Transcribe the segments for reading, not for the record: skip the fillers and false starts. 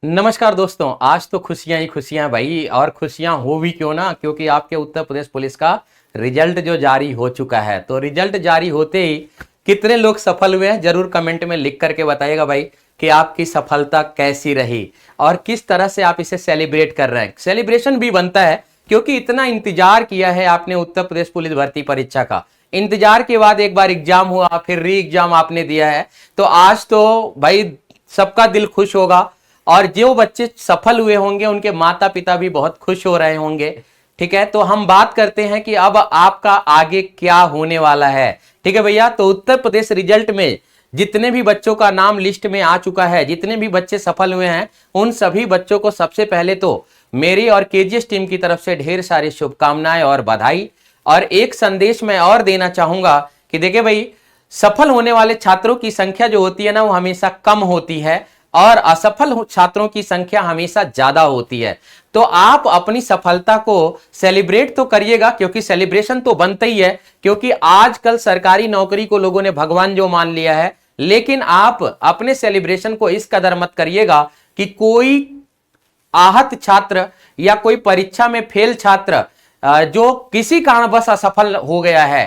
नमस्कार दोस्तों। आज तो खुशियां ही खुशियां भाई, और खुशियां हो भी क्यों ना, क्योंकि आपके उत्तर प्रदेश पुलिस का रिजल्ट जो जारी हो चुका है। तो रिजल्ट जारी होते ही कितने लोग सफल हुए हैं जरूर कमेंट में लिख करके बताइएगा भाई कि आपकी सफलता कैसी रही और किस तरह से आप इसे सेलिब्रेट कर रहे हैं। सेलिब्रेशन भी बनता है क्योंकि इतना इंतजार किया है आपने उत्तर प्रदेश पुलिस भर्ती परीक्षा का। इंतजार के बाद एक बार एग्जाम हुआ, फिर री एग्जाम आपने दिया है, तो आज तो भाई सबका दिल खुश होगा। और जो बच्चे सफल हुए होंगे उनके माता पिता भी बहुत खुश हो रहे होंगे। ठीक है, तो हम बात करते हैं कि अब आपका आगे क्या होने वाला है। ठीक है भैया, तो उत्तर प्रदेश रिजल्ट में जितने भी बच्चों का नाम लिस्ट में आ चुका है, जितने भी बच्चे सफल हुए हैं, उन सभी बच्चों को सबसे पहले तो मेरी और केजीएस टीम की तरफ से ढेर सारी शुभकामनाएं और बधाई। और एक संदेश मैं और देना चाहूंगा कि देखिए भाई, सफल होने वाले छात्रों की संख्या जो होती है ना, वो हमेशा कम होती है और असफल छात्रों की संख्या हमेशा ज्यादा होती है। तो आप अपनी सफलता को सेलिब्रेट तो करिएगा, क्योंकि सेलिब्रेशन तो बनता ही है, क्योंकि आजकल सरकारी नौकरी को लोगों ने भगवान जो मान लिया है। लेकिन आप अपने सेलिब्रेशन को इस कदर मत करिएगा कि कोई आहत छात्र या कोई परीक्षा में फेल छात्र जो किसी कारणवश असफल हो गया है,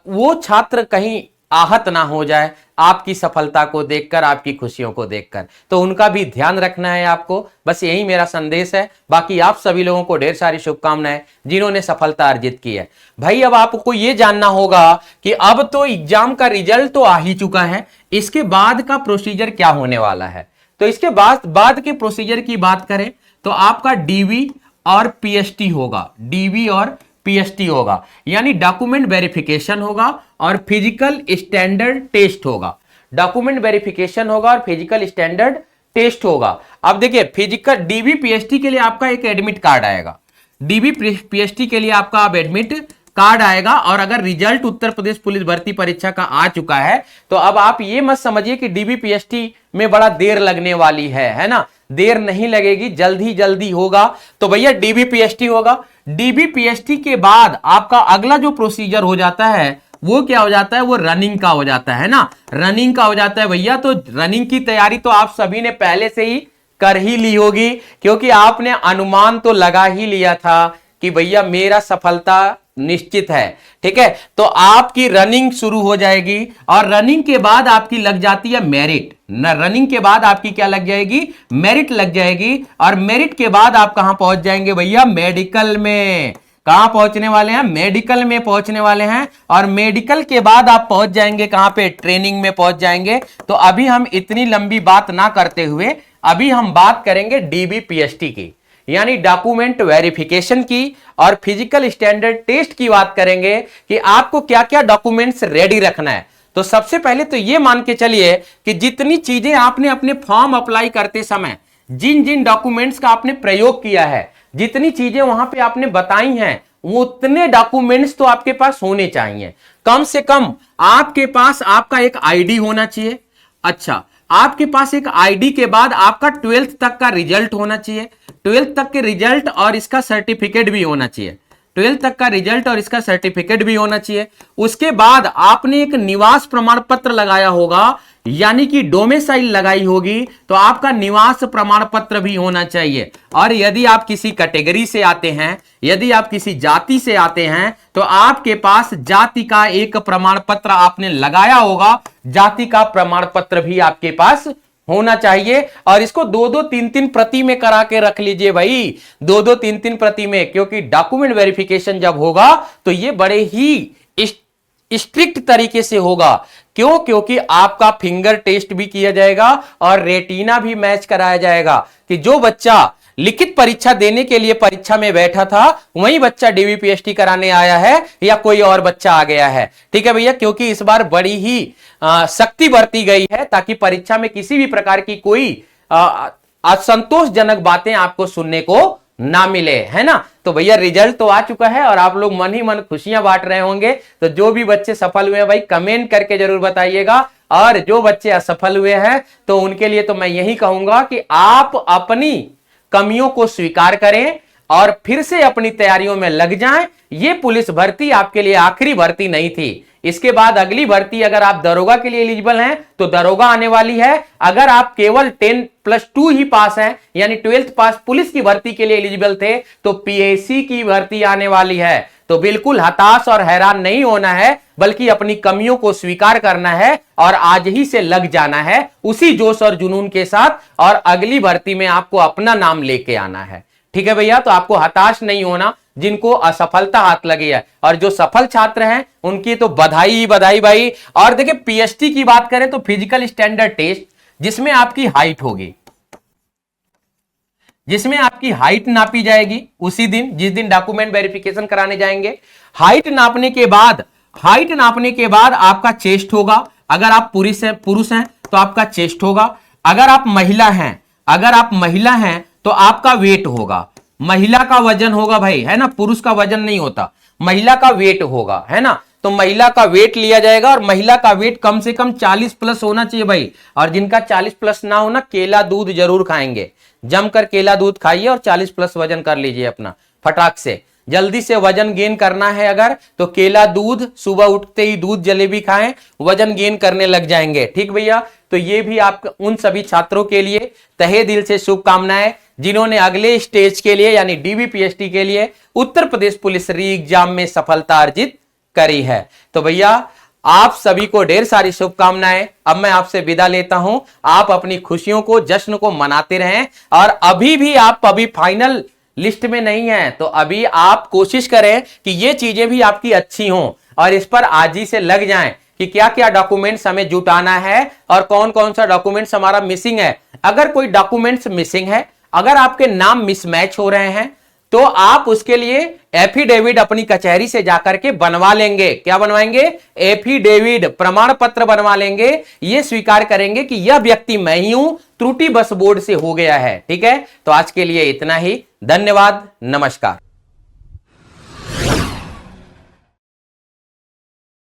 वो छात्र कहीं आहत ना हो जाए आपकी सफलता को देखकर, आपकी खुशियों को देखकर। तो उनका भी ध्यान रखना है आपको। बस यही मेरा संदेश है। बाकी आप सभी लोगों को ढेर सारी शुभकामनाएं जिन्होंने सफलता अर्जित की है। भाई अब आपको यह जानना होगा कि अब तो एग्जाम का रिजल्ट तो आ ही चुका है, इसके बाद का प्रोसीजर क्या होने वाला है। तो इसके बाद के प्रोसीजर की बात करें तो आपका डीवी और पीएसटी होगा। डीवी और पीएसटी होगा, यानी डॉक्यूमेंट वेरिफिकेशन होगा और फिजिकल स्टैंडर्ड टेस्ट होगा। डॉक्यूमेंट वेरिफिकेशन होगा और फिजिकल स्टैंडर्ड टेस्ट होगा। अब देखिए, फिजिकल डीबी पीएसटी के लिए आपका एक एडमिट कार्ड आएगा। डीबी पीएसटी के लिए आपका अब एडमिट कार्ड आएगा। और अगर रिजल्ट उत्तर प्रदेश पुलिस भर्ती परीक्षा का आ चुका है तो अब आप ये मत समझिए कि डीबी पीएसटी में बड़ा देर लगने वाली है ना। देर नहीं लगेगी, जल्दी होगा। तो भैया डीबी पीएसटी होगा। डीबी पीएसटी के बाद आपका अगला जो प्रोसीजर हो जाता है वो क्या हो जाता है, वो रनिंग का हो जाता है ना। रनिंग का हो जाता है भैया। तो रनिंग की तैयारी तो आप सभी ने पहले से ही कर ही ली होगी, क्योंकि आपने अनुमान तो लगा ही लिया था कि भैया मेरा सफलता निश्चित है। ठीक है, तो आपकी रनिंग शुरू हो जाएगी और रनिंग के बाद आपकी लग जाती है मेरिट। रनिंग के बाद आपकी क्या लग जाएगी, मेरिट लग जाएगी। और मेरिट के बाद आप कहां पहुंच जाएंगे भैया, मेडिकल में। कहां पहुंचने वाले हैं, मेडिकल में पहुंचने वाले हैं। और मेडिकल के बाद आप पहुंच जाएंगे कहां पे, ट्रेनिंग में पहुंच जाएंगे। तो अभी हम इतनी लंबी बात ना करते हुए अभी हम बात करेंगे डीबीपीएसटी की, यानी डॉक्यूमेंट वेरिफिकेशन की और फिजिकल स्टैंडर्ड टेस्ट की बात करेंगे कि आपको क्या क्या डॉक्यूमेंट्स रेडी रखना है। तो सबसे पहले तो यह मान के चलिए कि जितनी चीजें आपने अपने फॉर्म अप्लाई करते समय जिन जिन डॉक्यूमेंट्स का आपने प्रयोग किया है, जितनी चीजें वहां पे आपने बताई हैं, वो उतने डॉक्यूमेंट्स तो आपके पास होने चाहिए। कम से कम आपके पास आपका एक आईडी होना चाहिए। अच्छा, आपके पास एक आईडी के बाद आपका 12th तक का रिजल्ट होना चाहिए। 12th तक के रिजल्ट और इसका सर्टिफिकेट भी होना चाहिए। 12th तक का रिजल्ट और इसका सर्टिफिकेट भी होना चाहिए। उसके बाद आपने एक निवास प्रमाण पत्र लगाया होगा, यानी कि डोमिसाइल लगाई होगी, तो आपका निवास प्रमाण पत्र भी होना चाहिए। और यदि आप किसी कैटेगरी से आते हैं, यदि आप किसी जाति से आते हैं, तो आपके पास जाति का एक प्रमाण पत्र आपने लगाया होगा। जाति का प्रमाण पत्र भी आपके पास होना चाहिए। और इसको 2-2, 3-3 प्रति में करा के रख लीजिए भाई, 2-2, 3-3 प्रति में, क्योंकि डॉक्यूमेंट वेरिफिकेशन जब होगा तो ये बड़े ही स्ट्रिक्ट तरीके से होगा। क्यों? क्योंकि आपका फिंगर टेस्ट भी किया जाएगा और रेटिना भी मैच कराया जाएगा कि जो बच्चा लिखित परीक्षा देने के लिए परीक्षा में बैठा था वही बच्चा डीबीपीएसटी कराने आया है या कोई और बच्चा आ गया है। ठीक है भैया, क्योंकि इस बार बड़ी ही सख्ती बरती गई है ताकि परीक्षा में किसी भी प्रकार की कोई असंतोषजनक बातें आपको सुनने को ना मिले, है ना। तो भैया रिजल्ट तो आ चुका है और आप लोग मन ही मन खुशियां बांट रहे होंगे। तो जो भी बच्चे सफल हुए हैं भाई कमेंट करके जरूर बताइएगा। और जो बच्चे असफल हुए हैं तो उनके लिए तो मैं यही कहूंगा कि आप अपनी कमियों को स्वीकार करें और फिर से अपनी तैयारियों में लग जाएं। ये पुलिस भर्ती आपके लिए आखिरी भर्ती नहीं थी, इसके बाद अगली भर्ती अगर आप दरोगा के लिए एलिजिबल हैं तो दरोगा आने वाली है। अगर आप केवल 10+2 ही पास हैं यानी 12th पास पुलिस की भर्ती के लिए एलिजिबल थे तो पीएससी की भर्ती आने वाली है। तो बिल्कुल हताश और हैरान नहीं होना है, बल्कि अपनी कमियों को स्वीकार करना है और आज ही से लग जाना है उसी जोश और जुनून के साथ, और अगली भर्ती में आपको अपना नाम लेके आना है। ठीक है भैया, तो आपको हताश नहीं होना जिनको असफलता हाथ लगी है, और जो सफल छात्र हैं उनकी तो बधाई ही बधाई भाई। और देखिए पीएसटी की बात करें तो फिजिकल स्टैंडर्ड टेस्ट, जिसमें आपकी हाइट होगी, जिसमें आपकी हाइट नापी जाएगी उसी दिन जिस दिन डॉक्यूमेंट वेरिफिकेशन कराने जाएंगे। हाइट नापने के बाद आपका चेस्ट होगा। अगर आप पुरुष हैं तो आपका चेस्ट होगा। अगर आप महिला हैं तो आपका वेट होगा। महिला का वजन होगा भाई, है ना, पुरुष का वजन नहीं होता, महिला का वेट होगा, है ना। तो महिला का वेट लिया जाएगा और महिला का वेट कम से कम 40+ होना चाहिए भाई। और जिनका 40+ ना होना, केला दूध जरूर खाएंगे, जमकर केला दूध खाइए और 40+ वजन कर लीजिए अपना फटाक से। जल्दी से वजन गेन करना है अगर तो केला दूध, सुबह उठते ही दूध जलेबी खाएं, वजन गेन करने लग जाएंगे। ठीक भैया, तो ये भी आप उन सभी छात्रों के लिए तहे दिल से शुभकामनाएं जिन्होंने अगले स्टेज के लिए यानी डीबीपीएसटी के लिए उत्तर प्रदेश पुलिस री एग्जाम में सफलता अर्जित करी है। तो भैया आप सभी को ढेर सारी शुभकामनाएं। अब मैं आपसे विदा लेता हूं। आप अपनी खुशियों को, जश्न को मनाते रहें, और अभी फाइनल लिस्ट में नहीं है तो अभी आप कोशिश करें कि ये चीजें भी आपकी अच्छी हों और इस पर आज ही से लग जाएं कि क्या क्या डॉक्यूमेंट्स हमें जुटाना है और कौन कौन सा डॉक्यूमेंट्स हमारा मिसिंग है। अगर कोई डॉक्यूमेंट्स मिसिंग है, अगर आपके नाम मिसमैच हो रहे हैं, तो आप उसके लिए एफिडेविट अपनी कचहरी से जाकर के बनवा लेंगे। क्या बनवाएंगे? एफिडेविट, प्रमाण पत्र बनवा लेंगे। ये स्वीकार करेंगे कि यह व्यक्ति मैं ही हूं, त्रुटि बस बोर्ड से हो गया है। ठीक है, तो आज के लिए इतना ही। धन्यवाद, नमस्कार।